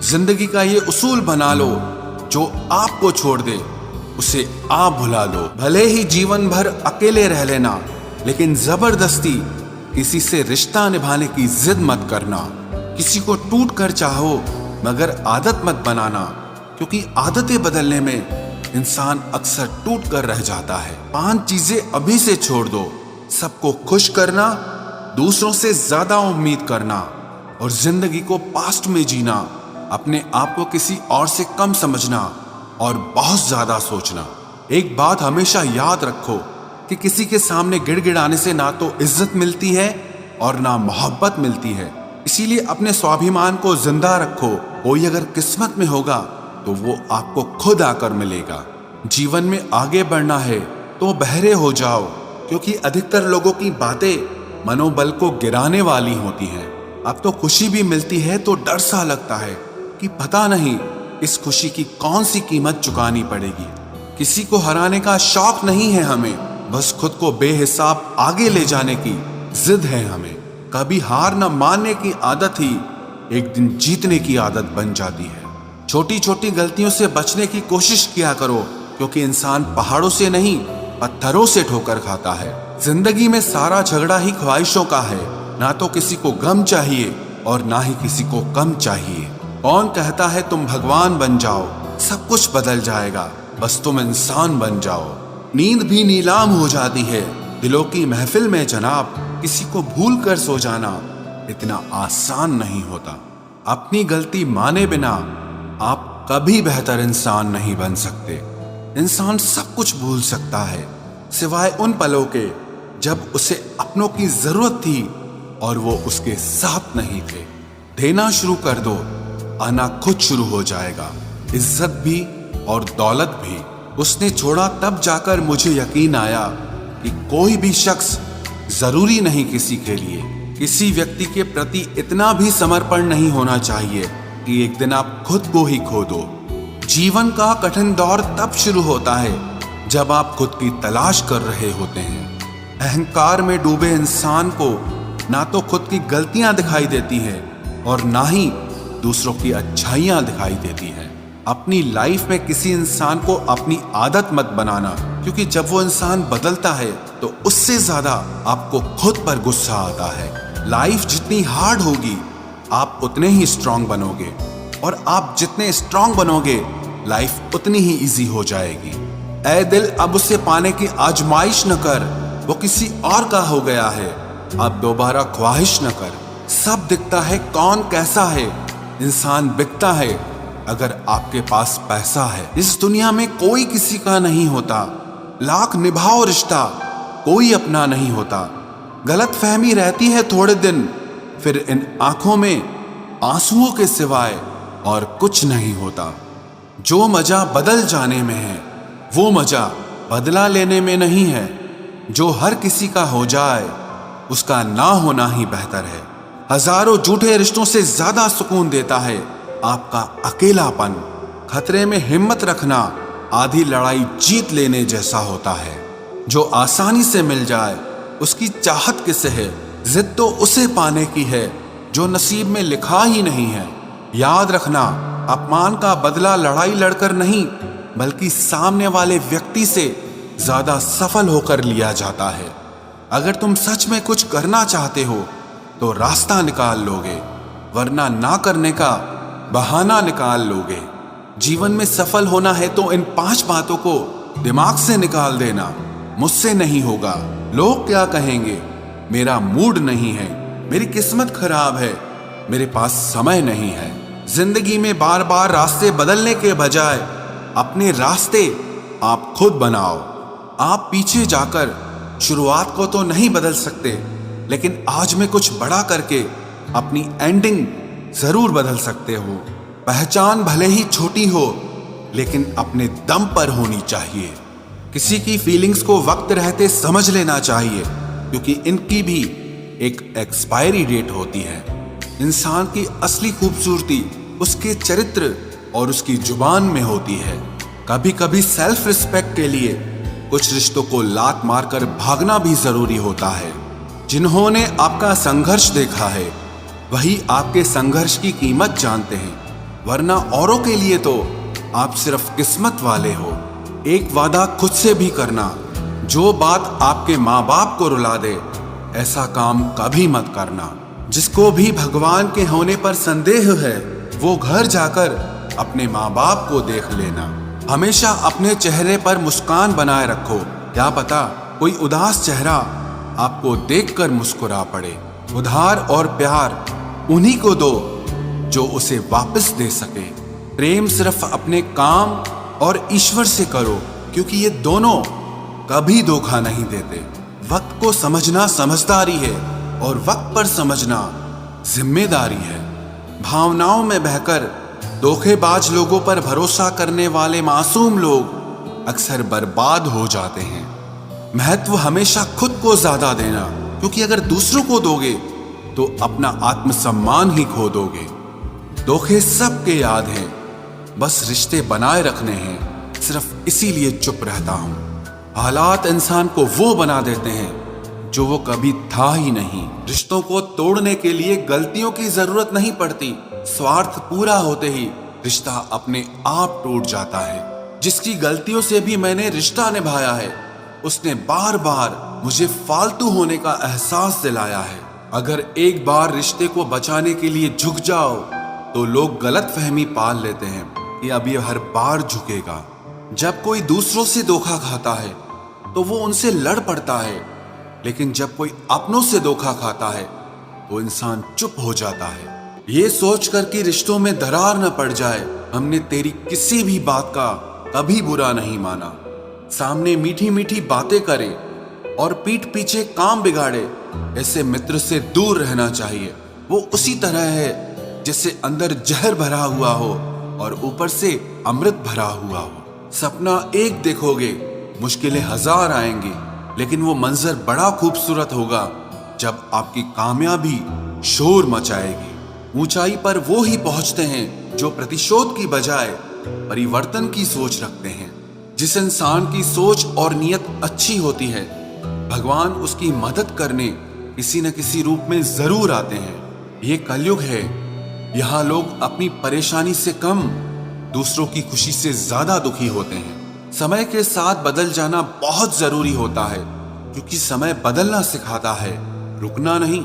जिंदगी का ये उसूल बना लो, जो आपको छोड़ दे उसे आप भुला लो। भले ही जीवन भर अकेले रह लेना, लेकिन जबरदस्ती किसी से रिश्ता निभाने की जिद मत करना। किसी को टूट कर चाहो, मगर आदत मत बनाना, क्योंकि आदतें बदलने में इंसान अक्सर टूट कर रह जाता है। 5 चीजें अभी से छोड़ दो। सबको खुश करना, दूसरों से ज्यादा उम्मीद करना और जिंदगी को पास्ट में जीना, अपने आप को किसी और से कम समझना और बहुत ज्यादा सोचना। एक बात हमेशा याद रखो कि किसी के सामने गिड़गिड़ाने से ना तो इज्जत मिलती है और ना मोहब्बत मिलती है। इसीलिए अपने स्वाभिमान को जिंदा रखो। कोई अगर किस्मत में होगा तो वो आपको खुद आकर मिलेगा। जीवन में आगे बढ़ना है तो बहरे हो जाओ, क्योंकि अधिकतर लोगों की बातें मनोबल को गिराने वाली होती हैं। अब तो खुशी भी मिलती है तो डर सा लगता है कि पता नहीं इस खुशी की कौन सी कीमत चुकानी पड़ेगी। किसी को हराने का शौक नहीं है हमें, बस खुद को बेहिसाब आगे ले जाने की जिद है हमें। कभी हार न मानने की आदत ही एक दिन जीतने की आदत बन जाती है। छोटी छोटी गलतियों से बचने की कोशिश किया करो, क्योंकि इंसान पहाड़ों से नहीं पत्थरों से ठोकर खाता है। जिंदगी में सारा झगड़ा ही ख्वाहिशों का है। ना तो किसी को गम चाहिए और ना ही किसी को कम चाहिए। कौन कहता है तुम भगवान बन जाओ, सब कुछ बदल जाएगा, बस तुम इंसान बन जाओ। नींद भी नीलाम हो जाती है दिलों की महफिल में जनाब। किसी को भूल कर सो जाना इतना आसान नहीं होता। अपनी गलती माने बिना आप कभी बेहतर इंसान नहीं बन सकते। इंसान सब कुछ भूल सकता है, सिवाय उन पलों के जब उसे अपनों की जरूरत थी और वो उसके साथ नहीं थे। देना शुरू कर दो, आना खुद शुरू हो जाएगा। इज्जत भी और दौलत भी उसने छोड़ा, तब जाकर मुझे यकीन आया कि कोई भी शख्स जरूरी नहीं किसी के लिए। किसी व्यक्ति के प्रति इतना भी समर्पण नहीं होना चाहिए कि एक दिन आप खुद को ही खो दो। जीवन का कठिन दौर तब शुरू होता है जब आप खुद की तलाश कर रहे होते हैं। अहंकार में डूबे इंसान को ना तो खुद की गलतियां दिखाई देती हैं और ना ही दूसरों की अच्छाइयां दिखाई देती हैं। अपनी लाइफ में किसी इंसान को अपनी आदत मत बनाना, क्योंकि जब वो इंसान बदलता है तो उससे ज्यादा आपको खुद पर गुस्सा आता है। लाइफ जितनी हार्ड होगी आप उतने ही स्ट्रांग बनोगे, और आप जितने स्ट्रांग बनोगे लाइफ उतनी ही इजी हो जाएगी। ऐ दिल, अब उसे पाने की आजमाइश न कर, वो किसी और का हो गया है, अब दोबारा ख्वाहिश न कर। सब दिखता है कौन कैसा है, इंसान बिकता है अगर आपके पास पैसा है। इस दुनिया में कोई किसी का नहीं होता, लाख निभाओ रिश्ता कोई अपना नहीं होता। गलत फहमी रहती है थोड़े दिन, फिर इन आंखों में आंसुओं के सिवाय और कुछ नहीं होता। जो मजा बदल जाने में है वो मजा बदला लेने में नहीं है। जो हर किसी का हो जाए उसका ना होना ही बेहतर है। हजारों झूठे रिश्तों से ज्यादा सुकून देता है आपका अकेलापन। खतरे में हिम्मत रखना आधी लड़ाई जीत लेने जैसा होता है। जो आसानी से मिल जाए उसकी चाहत किसे है, जिद तो उसे पाने की है जो नसीब में लिखा ही नहीं है। याद रखना, अपमान का बदला लड़ाई लड़कर नहीं, बल्कि सामने वाले व्यक्ति से ज्यादा सफल होकर लिया जाता है। अगर तुम सच में कुछ करना चाहते हो तो रास्ता निकाल लोगे, वरना ना करने का बहाना निकाल लोगे। जीवन में सफल होना है तो इन 5 बातों को दिमाग से निकाल देना। मुझसे नहीं होगा, लोग क्या कहेंगे, मेरा मूड नहीं है, मेरी किस्मत खराब है, मेरे पास समय नहीं है। जिंदगी में बार बार रास्ते बदलने के बजाय अपने रास्ते आप खुद बनाओ। आप पीछे जाकर शुरुआत को तो नहीं बदल सकते, लेकिन आज में कुछ बड़ा करके अपनी एंडिंग जरूर बदल सकते हो। पहचान भले ही छोटी हो, लेकिन अपने दम पर होनी चाहिए। किसी की फीलिंग्स को वक्त रहते समझ लेना चाहिए, क्योंकि इनकी भी एक एक्सपायरी डेट होती है। इंसान की असली खूबसूरती उसके चरित्र और उसकी जुबान में होती है। कभी कभी सेल्फ रिस्पेक्ट के लिए कुछ रिश्तों को लात मारकर भागना भी जरूरी होता है। जिन्होंने आपका संघर्ष देखा है वही आपके संघर्ष की कीमत जानते हैं। वरना औरों के लिए तो आप सिर्फ किस्मत वाले हो। एक वादा खुद से भी करना, जो बात आपके माँ बाप को रुला दे ऐसा काम कभी मत करना। जिसको भी भगवान के होने पर संदेह है वो घर जाकर अपने माँ बाप को देख लेना। हमेशा अपने चेहरे पर मुस्कान बनाए रखो, क्या पता कोई उदास चेहरा आपको देखकर मुस्कुरा पड़े। उधार और प्यार उन्हीं को दो जो उसे वापस दे सके। प्रेम सिर्फ अपने काम और ईश्वर से करो, क्योंकि ये दोनों कभी धोखा नहीं देते। वक्त को समझना समझदारी है और वक्त पर समझना जिम्मेदारी है। भावनाओं में बहकर धोखेबाज लोगों पर भरोसा करने वाले मासूम लोग अक्सर बर्बाद हो जाते हैं। महत्व हमेशा खुद को ज्यादा देना, क्योंकि अगर दूसरों को दोगे तो अपना आत्मसम्मान ही खो दोगे। धोखे सबके याद हैं, बस रिश्ते बनाए रखने हैं, सिर्फ इसीलिए चुप रहता हूं। हालात इंसान को वो बना देते हैं जो वो कभी था ही नहीं। रिश्तों को तोड़ने के लिए गलतियों की जरूरत नहीं पड़ती, स्वार्थ पूरा होते ही रिश्ता अपने आप टूट जाता है। जिसकी गलतियों से भी मैंने रिश्ता निभाया है उसने बार बार मुझे फालतू होने का एहसास दिलाया है। अगर एक बार रिश्ते को बचाने के लिए झुक जाओ तो लोग गलत फहमी पाल लेते हैं कि अब ये हर बार झुकेगा। जब कोई दूसरों से धोखा खाता है तो वो उनसे लड़ पड़ता है, लेकिन जब कोई अपनों से धोखा खाता है तो इंसान चुप हो जाता है। ये सोचकर कि रिश्तों में दरार न पड़ जाए, हमने तेरी किसी भी बात का कभी बुरा नहीं माना। सामने मीठी मीठी बातें करे और पीठ पीछे काम बिगाड़े, ऐसे मित्र से दूर रहना चाहिए। वो उसी तरह है जैसे अंदर जहर भरा हुआ हो और ऊपर से अमृत भरा हुआ हो। सपना एक देखोगे, मुश्किलें हजार आएंगी, लेकिन वो मंजर बड़ा खूबसूरत होगा जब आपकी कामयाबी शोर मचाएगी। ऊंचाई पर वो ही पहुंचते हैं जो प्रतिशोध की बजाय परिवर्तन की सोच रखते हैं। जिस इंसान की सोच और नियत अच्छी होती है, भगवान उसकी मदद करने किसी न किसी रूप में जरूर आते हैं। ये कलयुग है, यहाँ लोग अपनी परेशानी से कम दूसरों की खुशी से ज्यादा दुखी होते हैं। समय के साथ बदल जाना बहुत जरूरी होता है, क्योंकि समय बदलना सिखाता है, रुकना नहीं।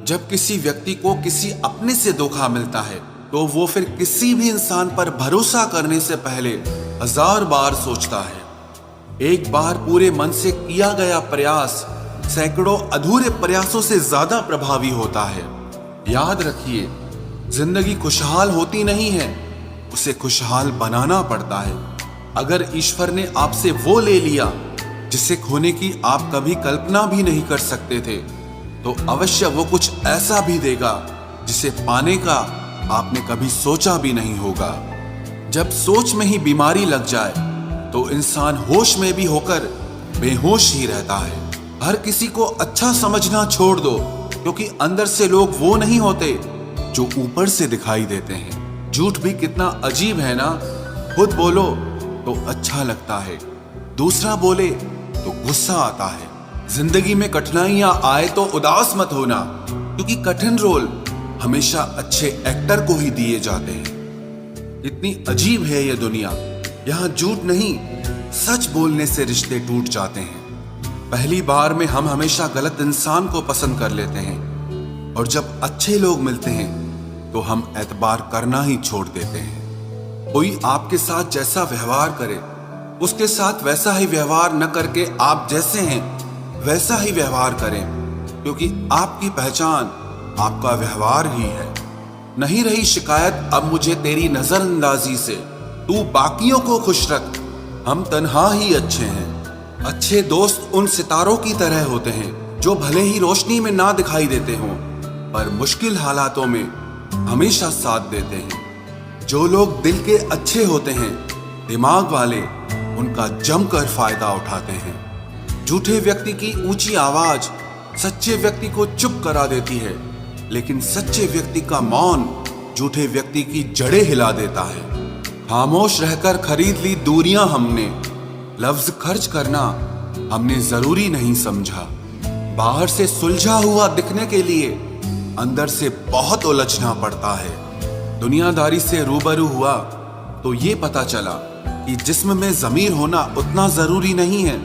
जब किसी व्यक्ति को किसी अपने से धोखा मिलता है तो वो फिर किसी भी इंसान पर भरोसा करने से पहले हजार बार सोचता है। एक बार पूरे मन से किया गया प्रयास सैकड़ों अधूरे प्रयासों से ज्यादा प्रभावी होता है। याद रखिए, जिंदगी खुशहाल होती नहीं है, उसे खुशहाल बनाना पड़ता है। अगर ईश्वर ने आपसे वो ले लिया जिसे खोने की आप कभी कल्पना भी नहीं कर सकते थे, तो अवश्य वो कुछ ऐसा भी देगा जिसे पाने का आपने कभी सोचा भी नहीं होगा। जब सोच में ही बीमारी लग जाए तो इंसान होश में भी होकर बेहोश ही रहता है। हर किसी को अच्छा समझना छोड़ दो, क्योंकि अंदर से लोग वो नहीं होते जो ऊपर से दिखाई देते हैं। झूठ भी कितना अजीब है ना, खुद बोलो तो अच्छा लगता है, दूसरा बोले तो गुस्सा आता है। जिंदगी में कठिनाइयां आए तो उदास मत होना, क्योंकि कठिन रोल हमेशा अच्छे एक्टर को ही दिए जाते हैं। इतनी अजीब है ये दुनिया, यहाँ झूठ नहीं सच बोलने से रिश्ते टूट जाते हैं। पहली बार में हम हमेशा गलत इंसान को पसंद कर लेते हैं, और जब अच्छे लोग मिलते हैं तो हम एतबार करना ही छोड़ देते हैं। कोई आपके साथ जैसा व्यवहार करे, उसके साथ वैसा ही व्यवहार न करके आप जैसे हैं वैसा ही व्यवहार करें, क्योंकि आपकी पहचान आपका व्यवहार ही है। नहीं रही शिकायत अब मुझे तेरी नजरअंदाजी से, तू बाकियों को खुश रख, हम तन्हा ही अच्छे हैं। अच्छे दोस्त उन सितारों की तरह होते हैं जो भले ही रोशनी में ना दिखाई देते हों, पर मुश्किल हालातों में हमेशा साथ देते हैं। जो लोग दिल के अच्छे होते हैं, दिमाग वाले, उनका जमकर फायदा उठाते हैं। झूठे व्यक्ति की ऊंची आवाज सच्चे व्यक्ति को चुप करा देती है, लेकिन सच्चे व्यक्ति का मौन झूठे व्यक्ति की जड़ें हिला देता है। खामोश रहकर खरीद ली दूरियां हमने, लफ्ज खर्च करना हमने जरूरी नहीं समझा। बाहर से सुलझा हुआ दिखने के लिए अंदर से बहुत उलझना पड़ता है। दुनियादारी से रूबरू हुआ तो ये पता चला कि जिस्म में ज़मीर होना उतना ज़रूरी नहीं है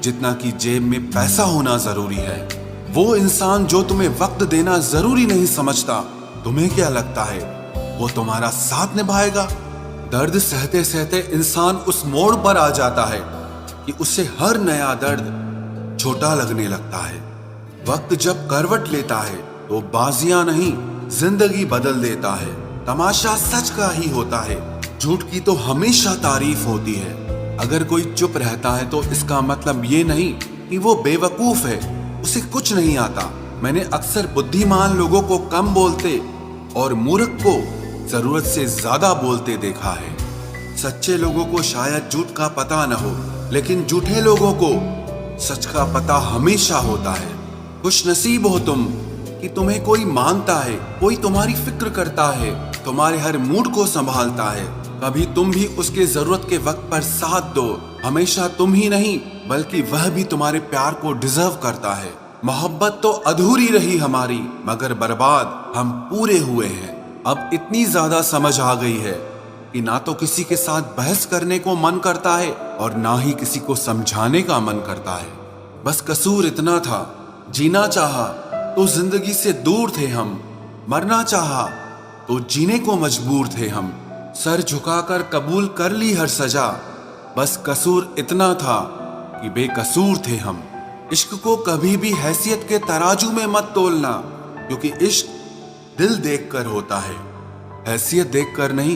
जितना कि जेब में पैसा होना ज़रूरी है। वो इंसान जो तुम्हें वक्त देना ज़रूरी नहीं समझता, तुम्हें क्या लगता है वो तुम्हारा साथ निभाएगा? दर्द सहते सहते इंसान उस मोड़ पर आ जाता है कि उसे हर नया दर्द छोटा लगने लगता है। वक्त जब करवट लेता है तो बाजियां नहीं, जिंदगी बदल देता है। तमाशा सच का ही होता है, झूठ की तो हमेशा तारीफ होती है। अगर कोई चुप रहता है तो इसका मतलब ये नहीं कि वो बेवकूफ है, उसे कुछ नहीं आता। मैंने अक्सर बुद्धिमान लोगों को कम बोलते और मूर्ख को जरूरत से ज्यादा बोलते देखा है। सच्चे लोगों को शायद झूठ का पता न हो, लेकिन झूठे लोगों को सच का पता हमेशा होता है। खुश नसीब हो तुम कि तुम्हें कोई मानता है, कोई तुम्हारी फिक्र करता है, तुम्हारे हर मूड को संभालता है। कभी तुम भी उसके जरूरत के वक्त पर साथ दो। हमेशा तुम ही नहीं बल्कि वह भी तुम्हारे प्यार को डिजर्व करता है। मोहब्बत तो अधूरी रही हमारी, मगर बर्बाद हम पूरे हुए हैं। अब इतनी ज्यादा समझ आ गई है कि ना तो किसी के साथ बहस करने को मन करता है और ना ही किसी को समझाने का मन करता है। बस कसूर इतना था, जीना चाहा तो जिंदगी से दूर थे हम, मरना चाहा तो जीने को मजबूर थे हम। सर झुकाकर कबूल कर ली हर सजा, बस कसूर इतना था कि बेकसूर थे हम। इश्क को कभी भी हैसियत के तराजू में मत तोलना, क्योंकि इश्क दिल देखकर होता है, हैसियत देखकर नहीं।